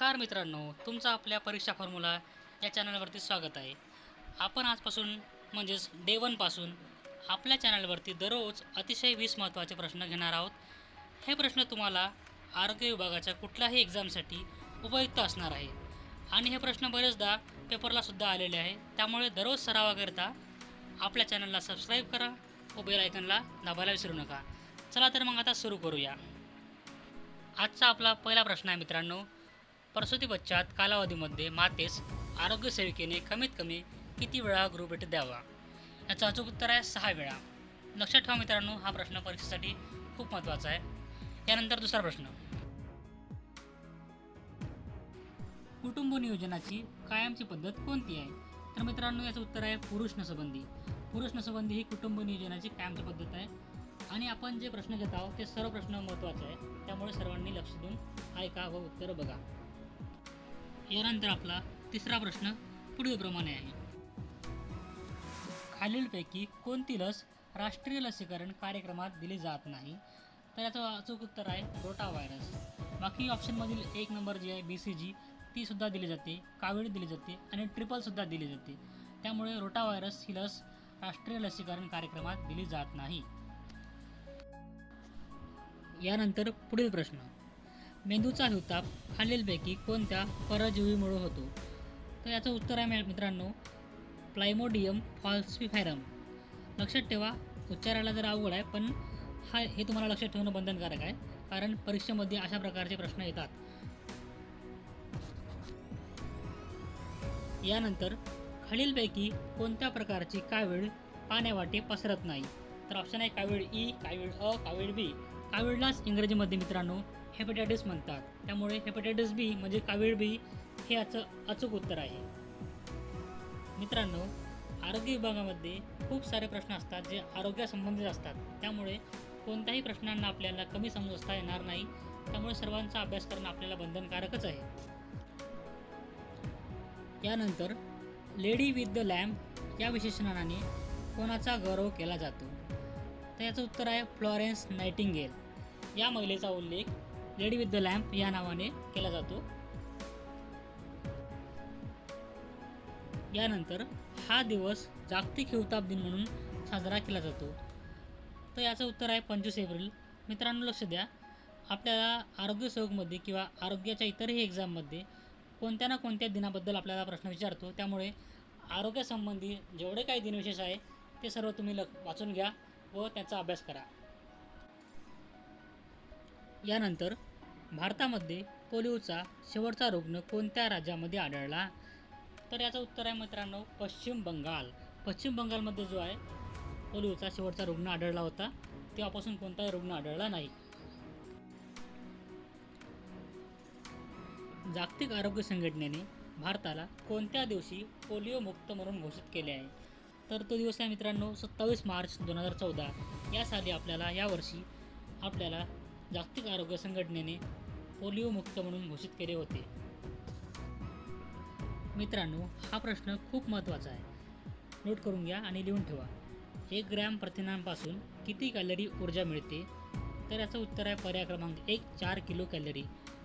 नमस्कार मित्रांनो, तुमचं आपल्या परीक्षा फॉर्म्युला या चॅनलवरती स्वागत आहे. आपण आजपासून म्हणजेच डे 1 पासून आपल्या चॅनलवरती दररोज अतिशय 20 महत्त्वाचे प्रश्न घेणार आहोत. हे प्रश्न तुम्हाला आरोग्य विभागाच्या कुठल्याही एक्झामसाठी उपयुक्त असणार आहे आणि हे प्रश्न बरेचदा पेपरलासुद्धा आलेले आहे. त्यामुळे दररोज सरावाकरिता आपल्या चॅनलला सबस्क्राईब करा व बेल आयकनला दाबायला विसरू नका. चला तर मग आता सुरू करूया. आजचा आपला पहिला प्रश्न आहे मित्रांनो, प्रसूतीपश्चात कालावधीमध्ये मातेस आरोग्य सेविकेने कमीत कमी किती वेळा गृहभेट द्यावा? याचं अचूक उत्तर आहे 6 वेळा. लक्षात ठेवा मित्रांनो, हा प्रश्न परीक्षेसाठी खूप महत्त्वाचा आहे. यानंतर दुसरा प्रश्न, कुटुंब नियोजनाची कायमची पद्धत कोणती आहे? तर मित्रांनो, याचं उत्तर आहे पुरुष नसबंदी. पुरुष नसबंदी ही कुटुंब नियोजनाची कायमची पद्धत आहे आणि आपण जे प्रश्न घेत आहोत ते सर्व प्रश्न महत्त्वाचे आहे. त्यामुळे सर्वांनी लक्ष देऊन ऐका व उत्तर बघा. यानंतर आपला तिसरा प्रश्न पुढीलप्रमाणे आहे. खालीलपैकी कोणती लस राष्ट्रीय लसीकरण कार्यक्रमात दिली जात नाही? तर याचं अचूक उत्तर आहे रोटा व्हायरस. बाकी ऑप्शनमधील 1 नंबर जी आहे BCG ती सुद्धा दिली जाते, कावीळ दिली जाते आणि ट्रिपलसुद्धा दिली जाते. त्यामुळे रोटा व्हायरस ही लस राष्ट्रीय लसीकरण कार्यक्रमात दिली जात नाही. यानंतर पुढील प्रश्न, मेंदूचा हिवताप खालीलपैकी कोणत्या परजीवीमुळे होतो? तर याचं उत्तर आहे मित्रांनो प्लायमोडियम फॉल्सिफेरम. लक्षात ठेवा, उच्चारायला जर अवघड आहे पण हे तुम्हाला लक्षात ठेवणं बंधनकारक आहे, कारण परीक्षेमध्ये अशा प्रकारचे प्रश्न येतात. यानंतर खालीलपैकी कोणत्या प्रकारची कावीळ पाण्यावाटे पसरत नाही? तर ऑप्शन आहे कावीळ E, कावीळ अ, कावीळ B. कावीळलाच इंग्रजीमध्ये मित्रांनो हेपेटायटिस म्हणतात. त्यामुळे हेपेटायटिस B म्हणजे कावीळ B हे याचं अचूक उत्तर आहे. मित्रांनो, आरोग्य विभागामध्ये खूप सारे प्रश्न असतात जे आरोग्यासंबंधित असतात. त्यामुळे कोणत्याही प्रश्नांना आपल्याला कमी समजता येणार नाही. त्यामुळे सर्वांचा अभ्यास करणं आपल्याला बंधनकारकच आहे. यानंतर लेडी विथ द लॅम्प या विशेषणाने कोणाचा गौरव केला जातो? तर याचं उत्तर आहे फ्लॉरेन्स नायटिंगेल. या महिलेचा उल्लेख लेडी विथ द लॅम्प या नावाने केला जातो. यानंतर हा दिवस जागतिक हिवताप दिन म्हणून साजरा केला जातो. तर याचं उत्तर आहे 25 एप्रिल. मित्रांनो लक्ष द्या, आपल्याला आरोग्य सेवकमध्ये किंवा आरोग्याच्या इतरही एक्झाममध्ये कोणत्या ना कोणत्या दिनाबद्दल आपल्याला प्रश्न विचारतो. त्यामुळे आरोग्यासंबंधी जेवढे काही दिनविशेष आहे ते सर्व तुम्ही वाचून घ्या व त्याचा अभ्यास करा. यानंतर भारतामध्ये पोलिओचा शेवटचा रुग्ण कोणत्या राज्यामध्ये आढळला? तर याचं उत्तर आहे मित्रांनो पश्चिम बंगाल. पश्चिम बंगालमध्ये जो आहे पोलिओचा शेवटचा रुग्ण आढळला होता, तेव्हापासून कोणताही रुग्ण आढळला नाही. जागतिक आरोग्य संघटनेने भारताला कोणत्या दिवशी पोलिओ मुक्त म्हणून घोषित केले आहे? तर तो दिवस आहे मित्रांनो 27 मार्च 2014. या साली यावर्षी आपल्याला जागतिक आरोग्य संघटनेने पोलिओ मुक्त म्हणून घोषित केले होते. मित्रांनो, हा प्रश्न खूप महत्त्वाचा आहे, नोट करून घ्या आणि लिहून ठेवा. 1 ग्रॅम प्रथिनांपासून किती कॅलरी ऊर्जा मिळते? तर याचं उत्तर आहे पर्याय क्रमांक 1 4 किलो कॅलरी.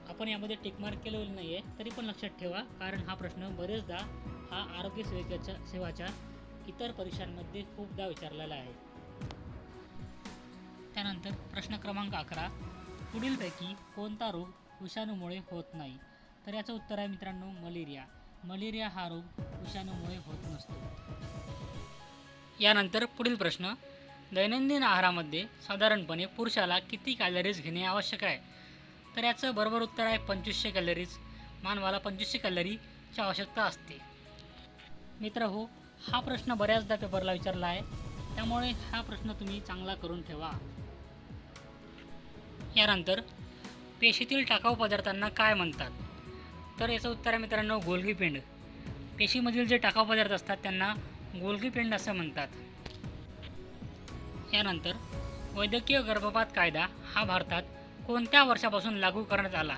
आपण यामध्ये टिकमार्क केलेलं नाही आहे, तरी पण लक्षात ठेवा, कारण हा प्रश्न बरेचदा हा आरोग्य सेवाच्या इतर परीक्षांमध्ये खूपदा विचारलेला आहे. त्यानंतर प्रश्न क्रमांक 11, पुढीलपैकी कोणता रोग विषाणूमुळे होत नाही? तर याचं उत्तर आहे मित्रांनो मलेरिया. मलेरिया हा रोग विषाणूमुळे होत नसतो. यानंतर पुढील प्रश्न, दैनंदिन आहारामध्ये साधारणपणे पुरुषाला किती कॅलरीज घेणे आवश्यक आहे? तर याचं बरोबर उत्तर आहे 2500 कॅलरीज. मानवाला 2500 कॅलरीची आवश्यकता असते. मित्रहो, हा प्रश्न बऱ्याचदा पेपरला विचारला आहे, त्यामुळे हा प्रश्न तुम्ही चांगला करून ठेवा. यानंतर पेशीतील टाकाऊ पदार्थांना काय म्हणतात? तर याचं उत्तर आहे मित्रांनो गोल्गी पिंड. पेशीमधील जे टाकाऊ पदार्थ असतात त्यांना गोल्गी पिंड असं म्हणतात. यानंतर वैद्यकीय गर्भपात कायदा हा भारतात कोणत्या वर्षापासून लागू करण्यात आला?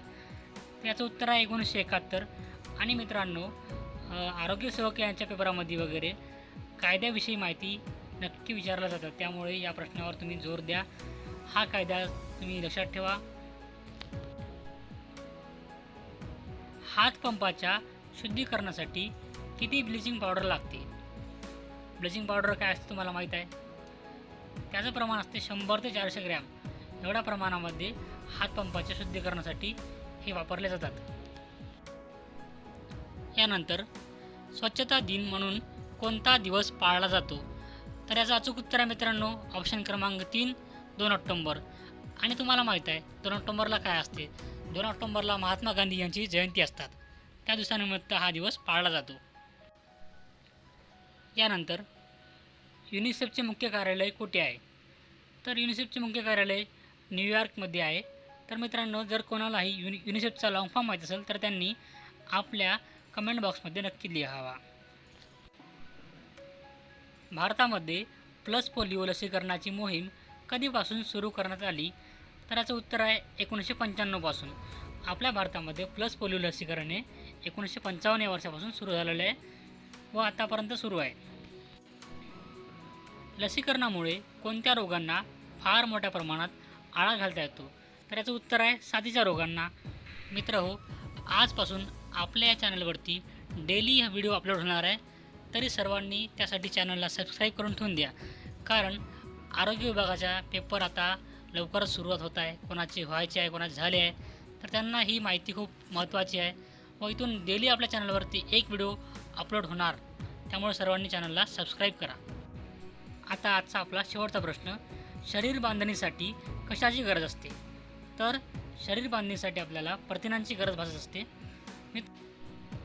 याचं उत्तर आहे 1971. आणि मित्रांनो, आरोग्य सेवक यांच्या पेपरामध्ये वगैरे कायद्याविषयी माहिती नक्की विचारलं जातं, त्यामुळे या प्रश्नावर तुम्ही जोर द्या. हा कायदा तुम्ही लक्षात ठेवा. हातपंपाच्या शुद्धीकरणासाठी किती ब्लिचिंग पावडर लागते? ब्लिचिंग पावडर काय असते तुम्हाला माहीत आहे? त्याचं प्रमाण असते 100 ते 400 ग्रॅम. एवढ्या प्रमाणामध्ये हातपंपाच्या शुद्धीकरणासाठी हे वापरले जातात. यानंतर स्वच्छता दिन म्हणून कोणता दिवस पाळला जातो? तर याचं अचूक उत्तर आहे मित्रांनो ऑप्शन क्रमांक 3 2 ऑक्टोंबर. आणि तुम्हाला माहीत आहे 2 ऑक्टोंबरला काय असते? 2 ऑक्टोंबरला महात्मा गांधी यांची जयंती असतात. त्या दिवसानिमित्त हा दिवस पाळला जातो. यानंतर युनिसेफचे मुख्य कार्यालय कुठे आहे? तर युनिसेफचे मुख्य कार्यालय न्यूयॉर्कमध्ये आहे. तर मित्रांनो जर कोणालाही युनिसेफचा लॉंग फॉर्म माहीत असेल तर त्यांनी आपल्या कमेंट बॉक्समध्ये नक्की लिहावा. भारतामध्ये प्लस पोलिओ लसीकरणाची मोहीम कधीपासून सुरू करण्यात आली? तर याचं उत्तर आहे 1995 पासून. आपल्या भारतामध्ये प्लस पोलिओ लसीकरण हे 1955 या वर्षापासून सुरू झालेलं आहे व आतापर्यंत सुरू आहे. लसीकरणामुळे कोणत्या रोगांना फार मोठ्या प्रमाणात आळा घालता येतो? तर याचं उत्तर आहे साथीच्या रोगांना. मित्रहो, आजपासून आपल्या या चॅनलवरती डेली हा व्हिडिओ अपलोड होणार आहे. तरी सर्वांनी त्यासाठी चॅनलला सबस्क्राईब करून ठेवून द्या. कारण आरोग्य विभागाच्या पेपर आता लवकरच सुरुवात होत आहे. कोणाचे व्हायचे आहे, कोणाचे झाले आहे, तर त्यांना ही माहिती खूप महत्त्वाची आहे व इथून डेली आपल्या चॅनलवरती एक व्हिडिओ अपलोड होणार. त्यामुळे सर्वांनी चॅनलला सबस्क्राईब करा. आता आजचा आपला शेवटचा प्रश्न, शरीर बांधणीसाठी कशाची गरज असते? तर शरीर बांधणीसाठी आपल्याला प्रथिनांची गरज भासत असते.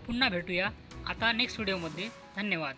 पुन्हा भेटूया आता नेक्स्ट व्हिडिओमध्ये. धन्यवाद.